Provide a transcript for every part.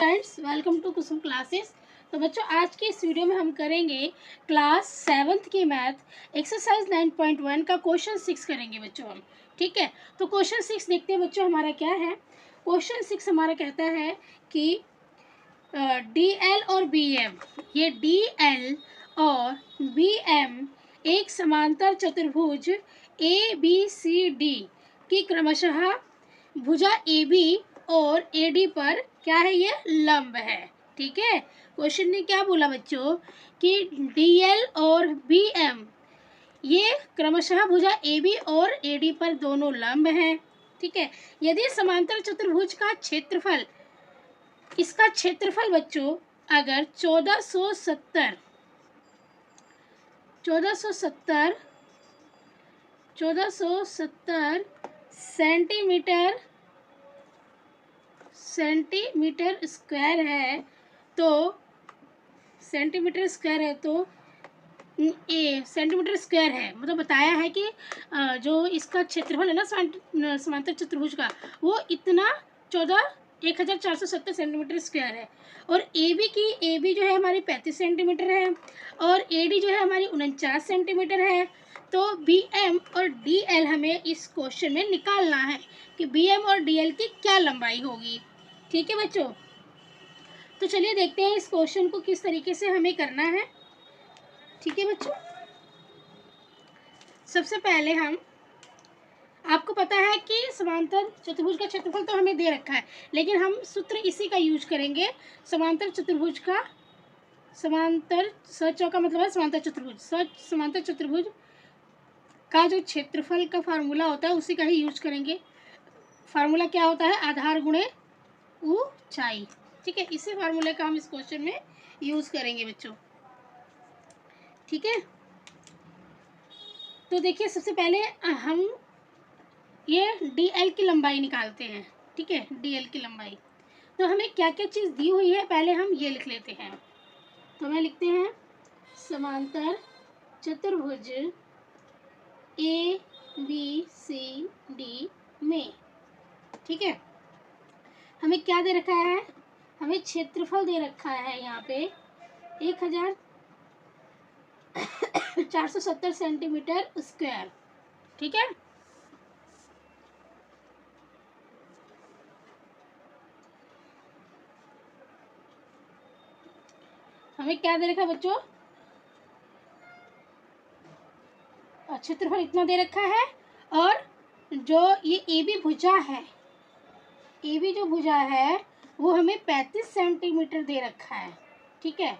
Friends, welcome to Kusum classes. तो बच्चों, आज की इस वीडियो में हम करेंगे क्लास 7th की मैथ एक्सरसाइज 9.1 का क्वेश्चन 6 करेंगे बच्चों हम। ठीक है, तो क्वेश्चन 6 देखते हैं बच्चों हमारा क्या है। क्वेश्चन 6 हमारा कहता है कि डी एल और बी एम, ये डी एल और बी एम एक समांतर चतुर्भुज ए बी सी डी की क्रमशः भुजा ए बी और ए डी पर क्या है, ये लंब है। ठीक है, क्वेश्चन ने क्या बोला बच्चों कि डी एल और बी एम ये क्रमशः भुजा ए बी और ए डी पर दोनों लंब हैं। ठीक है, यदि समांतर चतुर्भुज का क्षेत्रफल, इसका क्षेत्रफल बच्चों अगर 1470 सेंटीमीटर स्क्वायर है, तो सेंटीमीटर स्क्वायर है, मतलब बताया है कि जो इसका क्षेत्रफल है ना समांतर चतुर्भुज का, वो इतना 1470 सेंटीमीटर स्क्वायर है। और ए बी जो है हमारी 35 सेंटीमीटर है और ए डी जो है हमारी 49 सेंटीमीटर है। तो बी एम और डी एल हमें इस क्वेश्चन में निकालना है कि बी एम और डी एल की क्या लंबाई होगी। ठीक है बच्चों, तो चलिए देखते हैं इस क्वेश्चन को किस तरीके से हमें करना है। ठीक है बच्चों, सबसे पहले हम, आपको पता है कि समांतर चतुर्भुज का क्षेत्रफल तो हमें दे रखा है, लेकिन हम सूत्र इसी का यूज करेंगे। समांतर चतुर्भुज का, समांतर चौका मतलब है समांतर चतुर्भुज का जो क्षेत्रफल का फार्मूला होता है उसी का ही यूज करेंगे। फार्मूला क्या होता है, आधार गुणे ऊंचाई। ठीक है, इसी फार्मूले का हम इस क्वेश्चन में यूज करेंगे बच्चों। ठीक है, तो देखिए सबसे पहले हम ये डी एल की लंबाई निकालते हैं। ठीक है, डी एल की लंबाई, तो हमें क्या क्या चीज़ दी हुई है पहले हम ये लिख लेते हैं। तो हमें लिखते हैं समांतर चतुर्भुज ए बी सी डी में। ठीक है, हमें क्या दे रखा है, हमें क्षेत्रफल दे रखा है यहाँ पे 1470 सेंटीमीटर स्क्वायर। ठीक है, हमें क्या दे रखा है बच्चों, क्षेत्रफल इतना दे रखा है। और जो ये ए बी भुजा है, ए बी जो भुजा है वो हमें 35 सेंटीमीटर दे रखा है। ठीक है,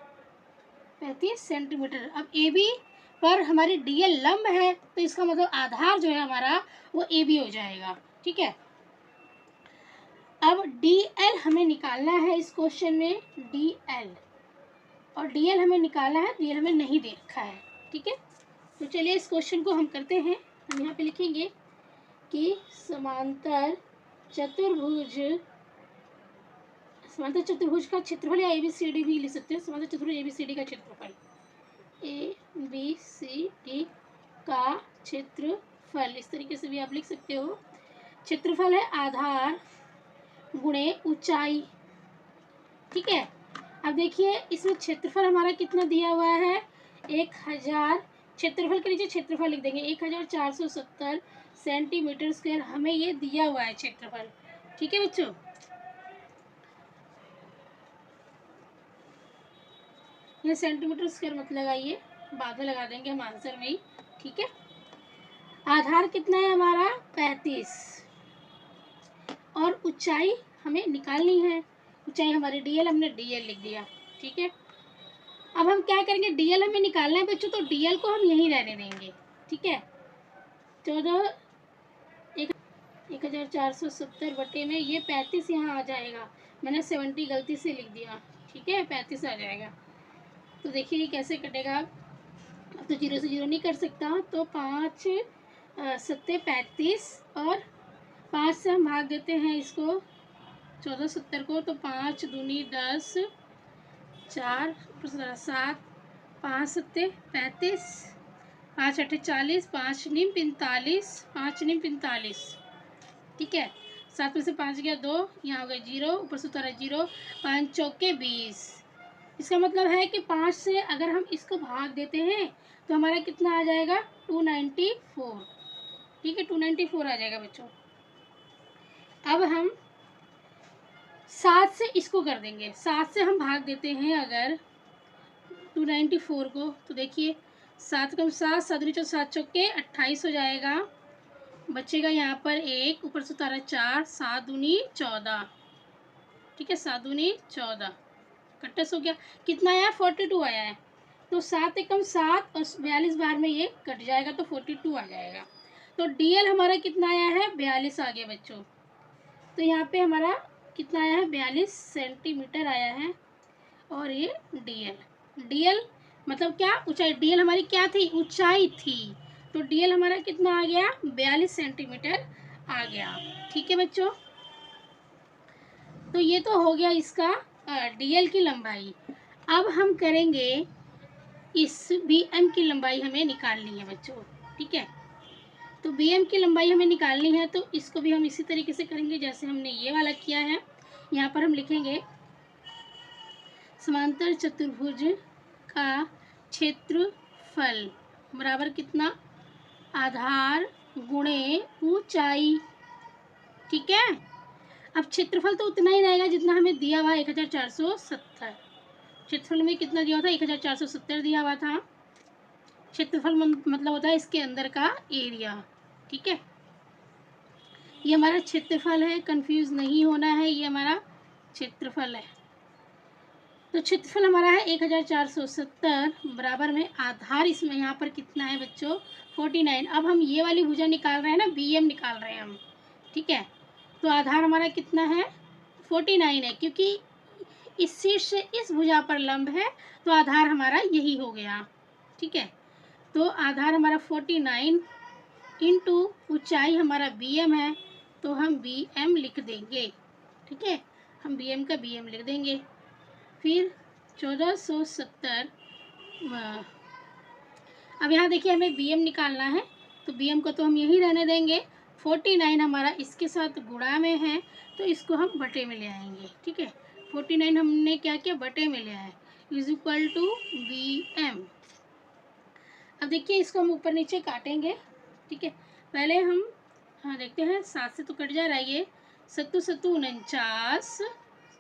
35 सेंटीमीटर। अब ए बी पर हमारी डी एल लंब है, तो इसका मतलब आधार जो है हमारा वो ए बी हो जाएगा। ठीक है, अब डी एल हमें निकालना है इस क्वेश्चन में, डी एल, और डी एल हमें निकालना है, डी एल हमें नहीं दे रखा है। ठीक है, तो चलिए इस क्वेश्चन को हम करते हैं। हम यहाँ पे लिखेंगे कि समांतर चतुर्भुज का क्षेत्रफल, या ए बी सी डी भी लिख सकते हैं। समांतर चतुर्भुज ए बी सी डी का क्षेत्रफल, ए बी सी डी का क्षेत्रफल, इस तरीके से भी आप लिख सकते हो। क्षेत्रफल है आधार गुणे ऊंचाई। ठीक है, अब देखिए इसमें क्षेत्रफल हमारा कितना दिया हुआ है, 1000, क्षेत्रफल के नीचे क्षेत्रफल लिख देंगे, 1470 सेंटीमीटर स्क्वायर हमें ये दिया हुआ है क्षेत्रफल। ठीक है बच्चों, ये सेंटीमीटर स्क्वायर मत लगाइए, बाद में लगा देंगे हम आंसर में ही। ठीक है, आधार कितना है हमारा 35, और ऊंचाई हमें निकालनी है। ऊंचाई हमारी डी एल, हमने डी एल लिख दिया। ठीक है, अब हम क्या करेंगे, डी एल हमें निकालना है बच्चों, तो डी एल को हम यहीं रहने देंगे। ठीक है, 1470 बटे में ये 35 यहाँ आ जाएगा, मैंने 70 गलती से लिख दिया। ठीक है, 35 आ जाएगा। तो देखिए ये कैसे कटेगा, अब तो 0 से 0 नहीं कर सकता, तो 5 सत्ते 35, और 5 से हम भाग देते हैं इसको 1470 को, तो 5 दूनी 10, 4 7, 5 सत्ते 35, 5 अठे 40, 5 नीम 45, 5 नीम 45। ठीक है, 7 में से 5 गया 2, यहाँ हो गया 0, ऊपर से उतारा 0, 5 चौके 20। इसका मतलब है कि 5 से अगर हम इसको भाग देते हैं तो हमारा कितना आ जाएगा 294। ठीक है, 294 आ जाएगा बच्चों। अब हम 7 से इसको कर देंगे, 7 से हम भाग देते हैं अगर 294 को, तो देखिए 7 कम 7, 7 दूनी 7 चौके 28 हो जाएगा। बचेगा यहाँ पर 1, ऊपर से उतारा 4, 7 दूनी 14। ठीक है, 7 दूनी 14, 28 हो गया। कितना आया 42 आया है। तो 7 एकम 7 और 42 बार में ये कट जाएगा तो 42 आ जाएगा। तो डीएल हमारा कितना आया है 42 आ गया बच्चों। तो यहाँ पे हमारा कितना आया है 42 सेंटीमीटर आया है। और ये डीएल मतलब क्या ऊंचाई, डीएल हमारी क्या थी ऊंचाई थी, तो डीएल हमारा कितना आ गया 42 सेंटीमीटर आ गया। ठीक है बच्चों, तो ये तो हो गया इसका डीएल की लंबाई। अब हम करेंगे इस बीएम की लंबाई हमें निकालनी है बच्चों। ठीक है, तो बीएम की लंबाई हमें निकालनी है, तो इसको भी हम इसी तरीके से करेंगे जैसे हमने ये वाला किया है। यहाँ पर हम लिखेंगे समांतर चतुर्भुज का क्षेत्रफल बराबर कितना, आधार गुणे ऊंचाई। ठीक है, अब क्षेत्रफल तो उतना ही रहेगा जितना हमें दिया हुआ 1470। क्षेत्रफल में कितना दिया हुआ था 1470 दिया हुआ था। क्षेत्रफल मतलब होता है इसके अंदर का एरिया। ठीक है, ये हमारा क्षेत्रफल है, कंफ्यूज नहीं होना है, ये हमारा क्षेत्रफल है। तो क्षेत्रफल हमारा है 1470 बराबर में आधार इसमें यहाँ पर कितना है बच्चों 49। अब हम ये वाली भुजा निकाल रहे हैं ना, बीएम निकाल रहे हैं हम। ठीक है, तो आधार हमारा कितना है 49 है, क्योंकि इस शीर्ष से इस भुजा पर लंब है तो आधार हमारा यही हो गया। ठीक है, तो आधार हमारा 49 इंटू ऊंचाई हमारा बीएम है, तो हम बीएम लिख देंगे। ठीक है, हम बीएम का बीएम लिख देंगे। फिर 1470, अब यहाँ देखिए हमें बीएम निकालना है, तो बीएम को तो हम यही रहने देंगे। 49 हमारा इसके साथ गुणा में है, तो इसको हम बटे में ले आएंगे। ठीक है, 49 हमने क्या किया बटे में ले आए, इज इक्वल टू बीएम। अब देखिए इसको हम ऊपर नीचे काटेंगे। ठीक है, पहले हम देखते हैं 7 से तो कट जा रहा है ये, 7 7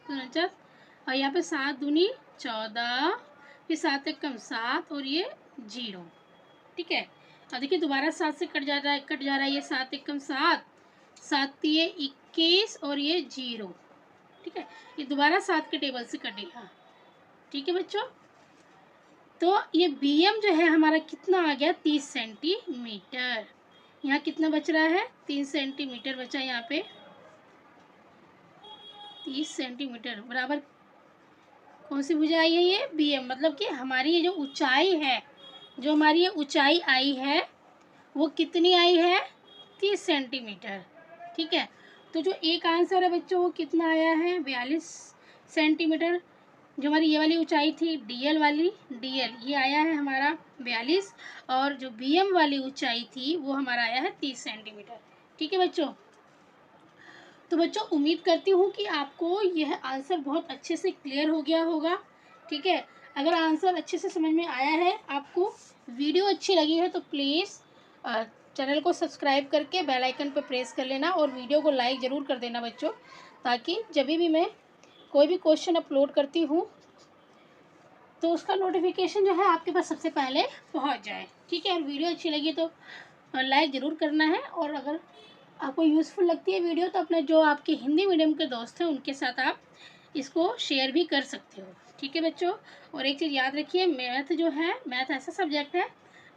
49, और यहाँ पे 7 दूनी 14, फिर 7 एकम 7 और ये 0। ठीक है, अब देखिए दोबारा 7 से कट जा रहा है ये 7 एकम 7, 7 दिए 21 और ये 0। ठीक है, ये दोबारा 7 के टेबल से कटेगा। ठीक है बच्चों, तो ये बीएम जो है हमारा कितना आ गया 30 सेंटीमीटर। यहाँ कितना बच रहा है 3 सेंटीमीटर बचा, यहाँ पे 30 सेंटीमीटर बराबर कौन सी भुजा आई है ये बीएम, मतलब कि हमारी ये जो ऊंचाई है, जो हमारी ये ऊंचाई आई है वो कितनी आई है 30 सेंटीमीटर। ठीक है, तो जो एक आंसर है बच्चों वो कितना आया है 42 सेंटीमीटर। जो हमारी ये वाली ऊंचाई थी डीएल वाली, डीएल ये आया है हमारा 42, और जो बीएम वाली ऊंचाई थी वो हमारा आया है 30 सेंटीमीटर। ठीक है बच्चों, तो बच्चों उम्मीद करती हूँ कि आपको यह आंसर बहुत अच्छे से क्लियर हो गया होगा। ठीक है, अगर आंसर अच्छे से समझ में आया है, आपको वीडियो अच्छी लगी है, तो प्लीज़ चैनल को सब्सक्राइब करके बेल आइकन पर प्रेस कर लेना और वीडियो को लाइक ज़रूर कर देना बच्चों, ताकि जब भी मैं कोई भी क्वेश्चन अपलोड करती हूँ तो उसका नोटिफिकेशन जो है आपके पास सबसे पहले पहुँच जाए। ठीक है, और वीडियो अच्छी लगी तो लाइक ज़रूर करना है, और अगर आपको यूज़फुल लगती है वीडियो तो अपने जो आपके हिंदी मीडियम के दोस्त हैं उनके साथ आप इसको शेयर भी कर सकते हो। ठीक है बच्चों, और एक चीज़ याद रखिए, मैथ जो है, मैथ ऐसा सब्जेक्ट है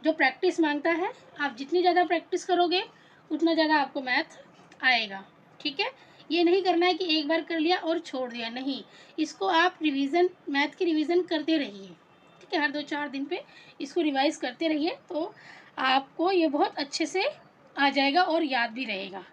जो प्रैक्टिस मांगता है। आप जितनी ज़्यादा प्रैक्टिस करोगे उतना ज़्यादा आपको मैथ आएगा। ठीक है, ये नहीं करना है कि एक बार कर लिया और छोड़ दिया, नहीं, इसको आप रिवीजन, मैथ की रिवीजन करते रहिए। ठीक है, हर 2-4 दिन पे इसको रिवाइज करते रहिए, तो आपको ये बहुत अच्छे से आ जाएगा और याद भी रहेगा।